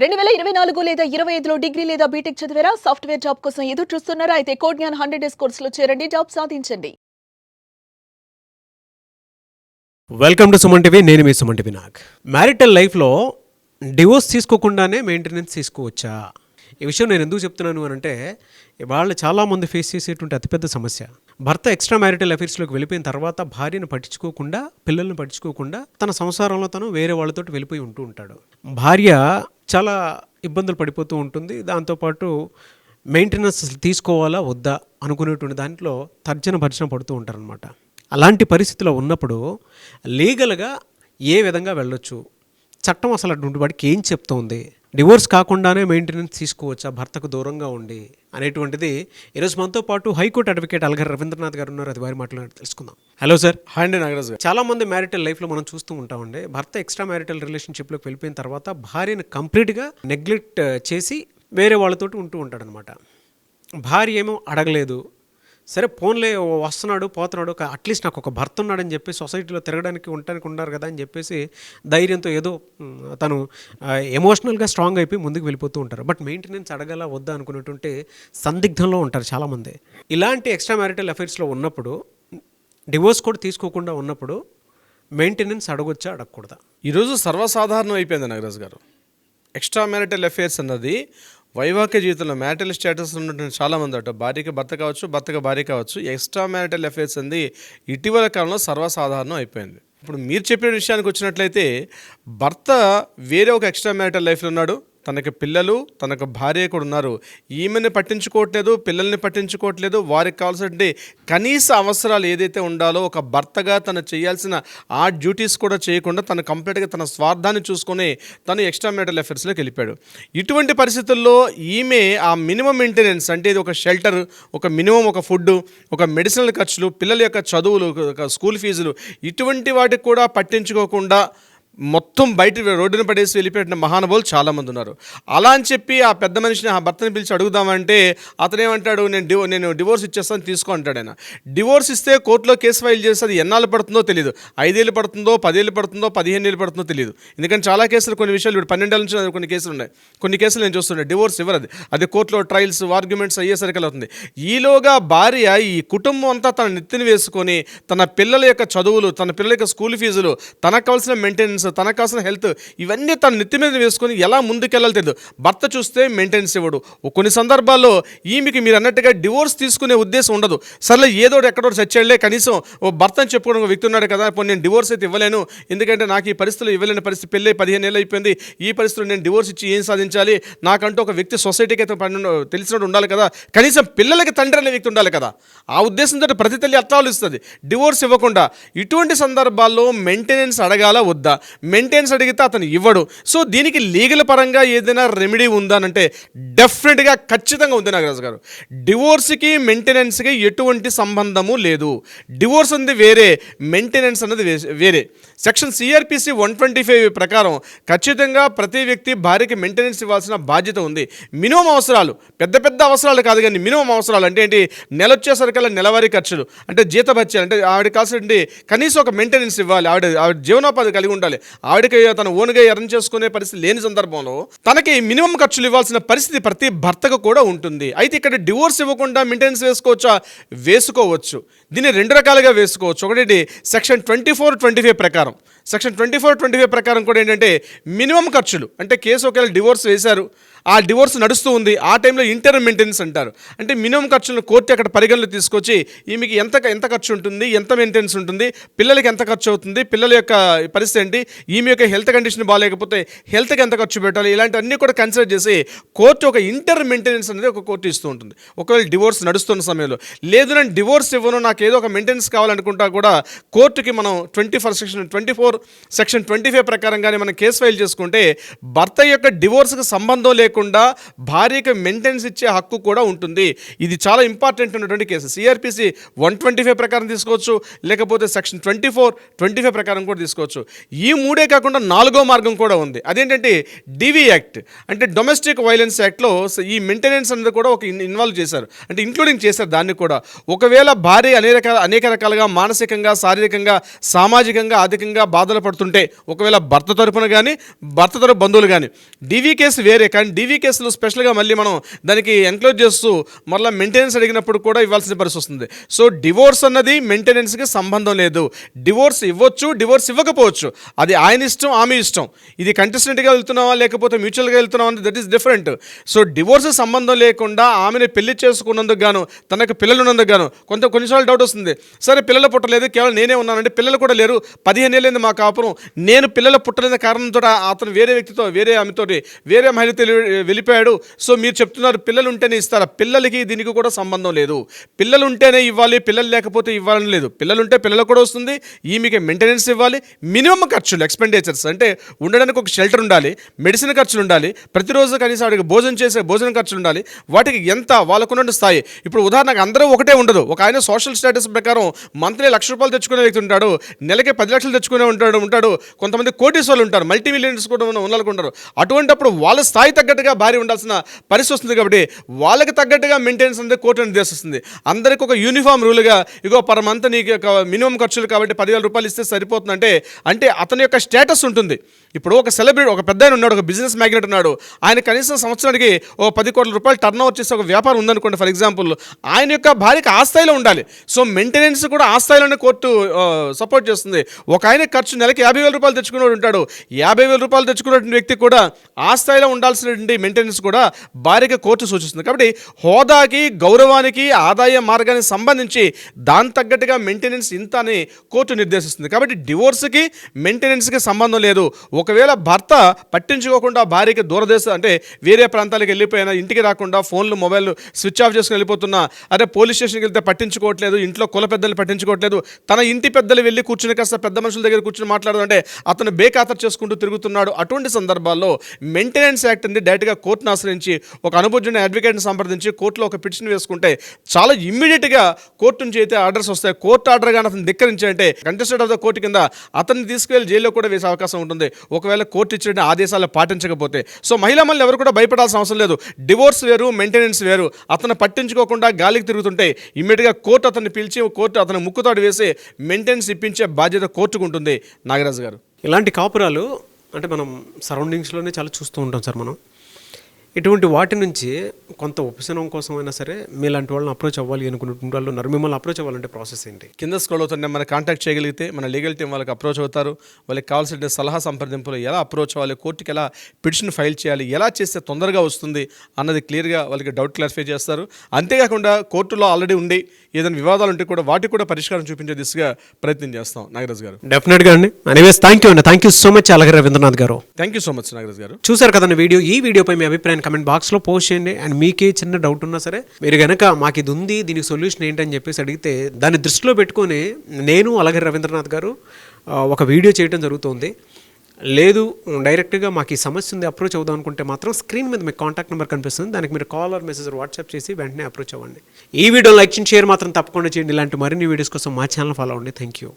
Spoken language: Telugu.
2024 లేదా 25లో డిగ్రీ లేదా బీటెక్ చదివారా? సాఫ్ట్‌వేర్ జాబ్ కోసం ఎదురు చూస్తున్నారా? అయితే కోడ్ జ్ఞాన్ 100 డేస్ కోర్సులో చేరండి. జాబ్ సాధించండి. Welcome to Suman TV. నేను మీ సుమన్ టీవీ నాగ్. మ్యారిటల్ లైఫ్లో డివోర్స్ తీసుకోకుండానే మెయింటెనెన్స్ తీసుకోవచ్చా? ఈ విషయం నేను ఎందుకు చెప్తున్నాను అని అంటే, వాళ్ళు చాలామంది ఫేస్ చేసేటువంటి అతిపెద్ద సమస్య. భర్త ఎక్స్ట్రా మ్యారిటల్ అఫైర్స్లోకి వెళ్ళిపోయిన తర్వాత భార్యను పట్టించుకోకుండా, పిల్లల్ని పట్టించుకోకుండా తన సంసారంలో తను వేరే వాళ్ళతో వెళ్ళిపోయి ఉంటూ ఉంటాడు. భార్య చాలా ఇబ్బందులు పడిపోతూ ఉంటుంది. దాంతోపాటు మెయింటెనెన్స్ తీసుకోవాలా వద్దా అనుకునేటువంటి దాంట్లో తర్జన పడుతూ ఉంటారనమాట. అలాంటి పరిస్థితిలో ఉన్నప్పుడు లీగల్గా ఏ విధంగా వెళ్ళొచ్చు, చట్టం అసలు అటువంటి వాడికి ఏం చెప్తోంది, డివోర్స్ కాకుండానే మెయింటెనెన్స్ తీసుకోవచ్చా భర్తకు దూరంగా ఉండి అనేటువంటిది ఈరోజు మనతో పాటు హైకోర్టు అడ్వకేట్ అల్గర్ రవీంద్రనాథ్ గారు ఉన్నారు. అది వారి మాట్లాడి తెలుసుకుందాం. Hello sir. హాయ్ అండి నాగరాజు గారు. చాలా మంది మ్యారిటల్ లైఫ్లో మనం చూస్తూ ఉంటామండి, భర్త ఎక్స్ట్రా మ్యారిటల్ రిలేషన్షిప్లోకి వెళ్ళిపోయిన తర్వాత భార్యను కంప్లీట్గా నెగ్లెక్ట్ చేసి వేరే వాళ్ళతోటి ఉంటూ ఉంటాడనమాట. భార్య ఏమో అడగలేదు, సరే ఫోన్లే వస్తున్నాడు పోతున్నాడు, అట్లీస్ట్ నాకు ఒక భర్త ఉన్నాడని చెప్పి సొసైటీలో తిరగడానికి ఉండడానికి ఉన్నారు కదా అని చెప్పేసి ధైర్యంతో ఏదో తను ఎమోషనల్గా స్ట్రాంగ్ అయిపోయి ముందుకు వెళ్ళిపోతూ ఉంటారు. బట్ మెయింటెనెన్స్ అడగల వద్దా అనుకునేటువంటి సందిగ్ధంలో ఉంటారు చాలామంది. ఇలాంటి ఎక్స్ట్రా మ్యారిటల్ అఫైర్స్లో ఉన్నప్పుడు, డివోర్స్ కూడా తీసుకోకుండా ఉన్నప్పుడు మెయింటెనెన్స్ అడగొచ్చా అడగకూడదా? ఈరోజు సర్వసాధారణం అయిపోయింది నాగరాజు గారు. ఎక్స్ట్రా మ్యారిటల్ అఫైర్స్ అన్నది వైవాహిక జీవితంలో మ్యారిటల్ స్టేటస్ ఉన్నటువంటి చాలామంది అట, భార్యకి భర్త కావచ్చు, భర్తకి భార్య కావచ్చు, ఎక్స్ట్రా మ్యారిటల్ అఫైర్స్ అనేది ఇటీవల కాలంలో సర్వసాధారణం అయిపోయింది. ఇప్పుడు మీరు చెప్పిన విషయానికి వచ్చినట్లయితే, భర్త వేరే ఒక ఎక్స్ట్రా మ్యారిటల్ లైఫ్లో ఉన్నాడు, తనకి పిల్లలు, తనకు భార్య కూడా ఉన్నారు. ఈమెని పట్టించుకోవట్లేదు, పిల్లల్ని పట్టించుకోవట్లేదు. వారికి కావాల్సిన కనీస అవసరాలు ఏదైతే ఉండాలో ఒక భర్తగా తను చేయాల్సిన ఆ డ్యూటీస్ కూడా చేయకుండా తను కంప్లీట్గా తన స్వార్థాన్ని చూసుకొని తను ఎక్స్ట్రా మ్యారిటల్ అఫైర్స్లోకి వెళ్ళిపోయాడు. ఇటువంటి పరిస్థితుల్లో ఈమె ఆ మినిమం మెయింటెనెన్స్ అంటే ఇది ఒక షెల్టర్, ఒక మినిమం ఒక ఫుడ్, ఒక మెడిసినల్ ఖర్చులు, పిల్లల యొక్క చదువులు, స్కూల్ ఫీజులు, ఇటువంటి వాటికి కూడా పట్టించుకోకుండా మొత్తం బయట రోడ్డున పడేసి వెళ్ళిపోయిన మహానుభావులు చాలామంది ఉన్నారు. అలా అని చెప్పి ఆ పెద్ద మనిషిని, ఆ భర్తని పిలిచి అడుగుదామంటే అతనేమంటాడు, నేను డివోర్స్ ఇచ్చేస్తాను తీసుకో అంటాడు. ఆయన డివోర్స్ ఇస్తే కోర్టులో కేసు ఫైల్ చేస్తే అది ఎన్నాళ్ళు పడుతుందో తెలియదు. 5 ఏళ్ళు పడుతుందో, 10 ఏళ్ళు పడుతుందో, 15 ఏళ్ళు పడుతుందో తెలియదు. ఎందుకంటే చాలా కేసులు, కొన్ని విషయాలు ఇప్పుడు 12 ఏళ్ళ నుంచి కొన్ని కేసులు ఉన్నాయి. కొన్ని కేసులు నేను చూస్తున్నాను డివోర్స్ ఇవ్వరు. అది కోర్టులో ట్రయల్స్, ఆర్గ్యుమెంట్స్ అయ్యేసరికి అవుతుంది. ఈలోగా భార్య ఈ కుటుంబం అంతా తన నెత్తిని వేసుకొని తన పిల్లల యొక్క చదువులు, తన పిల్లల యొక్క స్కూల్ ఫీజులు, తనకు కావాల్సిన మెయింటెనెన్స్, తనకు కావాల్సిన హెల్త్, ఇవన్నీ తన నెత్తి మీద వేసుకొని ఎలా ముందుకెళ్ళాలి తెలియదు. భర్త చూస్తే మెయింటెనెన్స్ ఇవ్వడు. కొన్ని సందర్భాల్లో ఈమెకి మీరు అన్నట్టుగా డివోర్స్ తీసుకునే ఉద్దేశం ఉండదు. సర్లే ఏదో ఎక్కడో చచ్చాడులే, కనీసం ఓ భర్త అని చెప్పుకోవడం ఒక వ్యక్తి ఉన్నాడు కదా, నేను డివోర్స్ అయితే ఇవ్వలేను, ఎందుకంటే నాకు ఈ పరిస్థితులు ఇవ్వలేని పరిస్థితి, పెళ్ళి 15 ఏళ్ళు అయిపోయింది, ఈ పరిస్థితులు నేను డివోర్స్ ఇచ్చి ఏం సాధించాలి, నాకంటూ ఒక వ్యక్తి సొసైటీకి అయితే తెలిసినట్టు ఉండాలి కదా, కనీసం పిల్లలకి తండ్రి అనే వ్యక్తి ఉండాలి కదా. ఆ ఉద్దేశంతో ప్రతి తల్లి అట్లా ఆలోచిస్తుంది డివోర్స్ ఇవ్వకుండా. ఇటువంటి సందర్భాల్లో మెయింటెనెన్స్ అడగాల వద్దా? మెయింటెనెన్స్ అడిగితే అతను ఇవ్వడు. సో దీనికి లీగల్ పరంగా ఏదైనా రెమెడీ ఉందా అంటే డెఫినెట్గా ఖచ్చితంగా ఉంది నాగరాజు గారు. డివోర్స్కి మెయింటెనెన్స్కి ఎటువంటి సంబంధము లేదు. డివోర్స్ అనేది వేరే, మెయింటెనెన్స్ అనేది వేరే. సెక్షన్ సిఆర్పిసి 125 ప్రకారం ఖచ్చితంగా ప్రతి వ్యక్తి భార్యకి మెయింటెనెన్స్ ఇవ్వాల్సిన బాధ్యత ఉంది. మినిమం అవసరాలు, పెద్ద పెద్ద అవసరాలు కాదు కానీ మినిమం అవసరాలు అంటే ఏంటి, నెల వచ్చేసరికల్లా నెలవారీ ఖర్చులు అంటే జీతభత్యాలు, అంటే ఆవిడ కావాల్సింది కనీసం ఒక మెయింటెనెన్స్ ఇవ్వాలి, ఆవిడ జీవనోపాధి కలిగి ఉండాలి. ఆవిడకి తన ఓన్గా ఎర్న్ చేసుకునే పరిస్థితి లేని సందర్భంలో తనకి మినిమం ఖర్చులు ఇవ్వాల్సిన పరిస్థితి ప్రతి భర్తకు కూడా ఉంటుంది. అయితే ఇక్కడ డివోర్స్ ఇవ్వకుండా మెయింటెనెన్స్ వేసుకోవచ్చా? వేసుకోవచ్చు. దీన్ని 2 రకాలుగా వేసుకోవచ్చు. ఒకటి సెక్షన్ 24-25 ప్రకారం. సెక్షన్ 24-25 ప్రకారం కూడా ఏంటంటే మినిమం ఖర్చులు, అంటే కేసు ఒకవేళ డివోర్స్ వేశారు, ఆ డివోర్స్ నడుస్తూ ఉంది, ఆ టైంలో ఇంటర్మ్ మెయింటెనెన్స్ అంటారు. అంటే మినిమం ఖర్చులను కోర్టు అక్కడ పరిగణలో తీసుకొచ్చి ఈమెకి ఎంత ఖర్చు ఉంటుంది, ఎంత మెయింటెనెన్స్ ఉంటుంది, పిల్లలకి ఎంత ఖర్చు అవుతుంది, పిల్లల యొక్క పరిస్థితి ఏంటి, ఈమె యొక్క హెల్త్ కండిషన్ బాగాలేకపోతే హెల్త్కి ఎంత ఖర్చు పెట్టాలి, ఇలాంటివన్నీ కూడా కన్సిడర్ చేసి కోర్టు ఒక ఇంటర్మ్ మెయింటెనెన్స్ అనేది ఒక కోర్టు ఇస్తూ ఉంటుంది. ఒకవేళ డివోర్స్ నడుస్తున్న సమయంలో లేదు, నేను డివోర్స్ ఇవ్వను, నాకు ఏదో ఒక మెయింటెనెన్స్ కావాలనుకుంటా కూడా కోర్టుకి మనం 24 సెక్షన్ 25 ప్రకారంగానే మనం కేసు ఫైల్ చేసుకుంటే భర్త యొక్క డివోర్స్కి సంబంధం లేకుండా లేకుండా భార్యకి మెయింటెనెన్స్ ఇచ్చే హక్కు కూడా ఉంటుంది. ఇది చాలా ఇంపార్టెంట్ ఉన్నటువంటి కేసు. సిఆర్పిసి 125 ప్రకారం తీసుకోవచ్చు, లేకపోతే సెక్షన్ 24, 25 ప్రకారం కూడా తీసుకోవచ్చు. ఈ మూడే కాకుండా 4వ మార్గం కూడా ఉంది. అదేంటంటే డివి యాక్ట్, అంటే డొమెస్టిక్ వైలెన్స్ యాక్ట్లో ఈ మెయింటెనెన్స్ అనేది కూడా ఒక ఇన్వాల్వ్ చేశారు, అంటే ఇంక్లూడింగ్ చేశారు దాన్ని కూడా. ఒకవేళ భార్య అనేక రకాలుగా మానసికంగా, శారీరకంగా, సామాజికంగా, ఆర్థికంగా బాధలు పడుతుంటే, ఒకవేళ భర్త తరపున కానీ భర్త తరపు బంధువులు కానీ, డివి కేసు వేరే. కానీ డివి కేసులో స్పెషల్గా మళ్ళీ మనం దానికి ఎంక్లోజ్ చేస్తూ మళ్ళీ మెయింటెనెన్స్ అడిగినప్పుడు కూడా ఇవ్వాల్సిన పరిస్థితి వస్తుంది. సో డివోర్స్ అన్నది మెయింటెనెన్స్కి సంబంధం లేదు. డివోర్స్ ఇవ్వచ్చు, డివోర్స్ ఇవ్వకపోవచ్చు, అది ఆయన ఇష్టం, ఆమె ఇష్టం. ఇది కంటెస్టెంట్గా వెళ్తున్నావా లేకపోతే మ్యూచువల్గా వెళ్తున్నావా అంటే that is different. So divorce సంబంధం లేకుండా ఆమెను పెళ్లి చేసుకున్నందుకు గాను, తనకు పిల్లలు ఉన్నందుకు గాను కొన్నిసార్లు డౌట్ వస్తుంది, సరే పిల్లలు పుట్టలేదు, కేవలం నేనే ఉన్నానంటే పిల్లలు కూడా లేరు, 15 ఏళ్ళైంది మా కాపురం, నేను పిల్లలు పుట్టలేని కారణంతో అతను వేరే వ్యక్తితో, వేరే ఆమెతోటి, వేరే మహిళతో వెళ్ళిపోయాడు, సో మీరు చెప్తున్నారు పిల్లలు ఉంటేనే ఇస్తారా? పిల్లలకి దీనికి కూడా సంబంధం లేదు. పిల్లలు ఉంటేనే ఇవ్వాలి, పిల్లలు లేకపోతే ఇవ్వాలని లేదు. పిల్లలు ఉంటే పిల్లలకు కూడా వస్తుంది, ఈమెకి మెయింటెనెన్స్ ఇవ్వాలి. మినిమం ఖర్చులు, ఎక్స్పెండిచర్స్ అంటే ఉండడానికి ఒక షెల్టర్ ఉండాలి, మెడిసిన్ ఖర్చులు ఉండాలి, ప్రతిరోజు కనీసం వాడికి భోజనం ఖర్చులు ఉండాలి. వాటికి ఎంత వాళ్ళకున్న స్థాయి. ఇప్పుడు ఉదాహరణకు అందరూ ఒకటే ఉండదు. ఒక ఆయన సోషల్ స్టేటస్ ప్రకారం మంత్లీ ₹1,00,000 తెచ్చుకునే వ్యక్తి ఉంటాడు, నెలకి 10 లక్షలు తెచ్చుకునే ఉంటాడు. కొంతమంది కోటీశ్వర్లు ఉంటారు, మల్టీ మిలియనర్స్ కూడా ఉంటారు. అటువంటిప్పుడు వాళ్ళ స్థాయి తగ్గట్టుగా భార్య ఉండాల్సిన పరిస్థితి వస్తుంది. కాబట్టి వాళ్ళకి తగ్గట్టుగా మెయింటెనెన్స్ అనేది కోర్టు నిర్దేశిస్తుంది. అందరికి ఒక యూనిఫామ్ రూల్గా ఇగో పర్ మంత్ నీకు మినిమం ఖర్చులు కాబట్టి ₹10,000 ఇస్తే సరిపోతుందంటే, అంటే అతని యొక్క స్టేటస్ ఉంటుంది. ఇప్పుడు ఒక సెలబ్రిటీ, ఒక పెద్ద ఆయన ఉన్నాడు, ఒక బిజినెస్ మ్యాగ్నెట్ ఉన్నాడు, ఆయన కనీసం సంవత్సరానికి ఓ ₹10 కోట్ల టర్న్ ఓవర్ చేసే ఒక వ్యాపారం ఉందనుకోండి ఫర్ ఎగ్జాంపుల్, ఆయన యొక్క భార్యకి ఆ స్థాయిలో ఉండాలి. సో మెయింటెనెన్స్ కూడా ఆ స్థాయిలోనే కోర్టు సపోర్ట్ చేస్తుంది. ఒక ఆయన ఖర్చు నెలకి ₹50,000 తెచ్చుకునేవాడు ఉంటాడు, ₹50,000 తెచ్చుకున్నటువంటి వ్యక్తి కూడా ఆ స్థాయిలో ఉండాల్సినటువంటి మెయింటెనెన్స్ కూడా భార్యకి కోర్టు సూచిస్తుంది. కాబట్టి హోదాకి, గౌరవానికి, ఆదాయ మార్గానికి సంబంధించి దాని తగ్గట్టుగా మెయింటెనెన్స్ ఇంత అని కోర్టు నిర్దేశిస్తుంది. కాబట్టి డివోర్స్కి మెయింటెనెన్స్కి సంబంధం లేదు. ఒకవేళ భర్త పట్టించుకోకుండా భార్యకి దూరదేశం అంటే వేరే ప్రాంతాలకు వెళ్ళిపోయినా, ఇంటికి రాకుండా ఫోన్లు, మొబైల్ స్విచ్ ఆఫ్ చేసుకుని వెళ్ళిపోతున్నా, అదే పోలీస్ స్టేషన్కి వెళ్తే పట్టించుకోవట్లేదు, ఇంట్లో కుల పెద్దలు పట్టించుకోవట్లేదు, తన ఇంటి పెద్దలు వెళ్ళి కూర్చుని కాస్త పెద్ద మనుషుల దగ్గర కూర్చుని మాట్లాడాలంటే అతను బేఖాతరు చేసుకుంటూ తిరుగుతున్నాడు. అటువంటి సందర్భాల్లో మెయింటెనెన్స్ యాక్ట్ అనేది డైరెక్ట్గా కోర్టును ఆశ్రయించి ఒక అనుభవజ్ఞుని అడ్వకేట్ని సంప్రదించి కోర్టులో ఒక పిటిషన్ వేసుకుంటే చాలా ఇమ్మీడియట్గా కోర్టు నుంచి అయితే ఆర్డర్స్ వస్తాయి. కోర్టు ఆర్డర్ కానీ అతను ధిక్కరించాలంటే కంటెస్టెడ్ ఆఫ్ ద కోర్టు కింద అతన్ని తీసుకువెళ్ళి జైల్లో కూడా వేసే అవకాశం ఉంటుంది, ఒకవేళ కోర్టు ఇచ్చిన ఆదేశాలు పాటించకపోతే. సో మహిళలు ఎవరు కూడా భయపడాల్సిన అవసరం లేదు. డివోర్స్ వేరు, మెయింటెనెన్స్ వేరు. అతను పట్టించుకోకుండా గాలికి తిరుగుతుంటే ఇమ్మీడియట్గా కోర్టు అతన్ని పిలిచి, కోర్టు అతను ముక్కుతాడు వేసి మెయింటెనెన్స్ ఇప్పించే బాధ్యత కోర్టుకు ఉంటుంది. నాగరాజు గారు, ఇలాంటి కాపురాలు అంటే మనం సరౌండింగ్స్లోనే చాలా చూస్తూ ఉంటాం సార్. మనం ఇటువంటి వాటి నుంచి కొంత ఉపశమనం కోసమైనా సరే మీలాంటి వాళ్ళని అప్రోచ్ అవ్వాలి అనుకున్నటువంటి వాళ్ళు ఉన్నారు. మిమ్మల్ని అప్రోచ్ అవ్వాలంటే ప్రాసెస్ ఏంటి? కింద స్క్రోల్ అవుతుంటే మన కాంటాక్ట్ చేయగలిగితే మన లీగల్ టీం వాళ్ళకి అప్రోచ్ అవుతారు. వాళ్ళకి కావాల్సిన సలహా సంప్రదింపులు, ఎలా అప్రోచ్ అవ్వాలి, కోర్టుకి ఎలా పిటిషన్ ఫైల్ చేయాలి, ఎలా చేస్తే తొందరగా వస్తుంది అన్నది క్లియర్గా వాళ్ళకి డౌట్ క్లారిఫై చేస్తారు. అంతేకాకుండా కోర్టులో ఆల్రెడీ ఉండి ఏదైనా వివాదాలు ఉంటే కూడా వాటికి కూడా పరిష్కారం చూపించే దిశగా ప్రయత్నం చేస్తాం. నాగరాజు గారు, డెఫినెట్గా అండి. Anyways thank you so much అలాగే రవీంద్రనాథ్ గారు. Thank you so much Nagaraju గారు. చూసారు కదండి వీడియో. ఈ వీడియోపై మీ అభిప్రాయాన్ని కమెంట్ బాక్స్లో పోస్ట్ చేయండి. అండ్ మీకే చిన్న డౌట్ ఉన్నా సరే మీరు కనుక మాకు ఇది ఉంది, దీనికి సొల్యూషన్ ఏంటని చెప్పేసి అడిగితే దాన్ని దృష్టిలో పెట్టుకొని నేను అలాగే రవీంద్రనాథ్ గారు ఒక వీడియో చేయడం జరుగుతుంది. లేదు డైరెక్ట్గా మాకు ఈ సమస్య ఉంది అప్రోచ్ అవుదాం అనుకుంటే మాత్రం స్క్రీన్ మీద మీకు కాంటాక్ట్ నెంబర్ కనిపిస్తుంది, దానికి మీరు కాల్ ఆర్ మెసేజ్ వాట్సాప్ చేసి వెంటనే అప్రోచ్ అవ్వండి. ఈ వీడియో లైక్ చేయండి, షేర్ మాత్రం తప్పకుండా చేయండి. ఇలాంటి మరిన్ని వీడియోస్ కోసం మా ఛానల్ ఫాలో అవ్వండి. Thank you.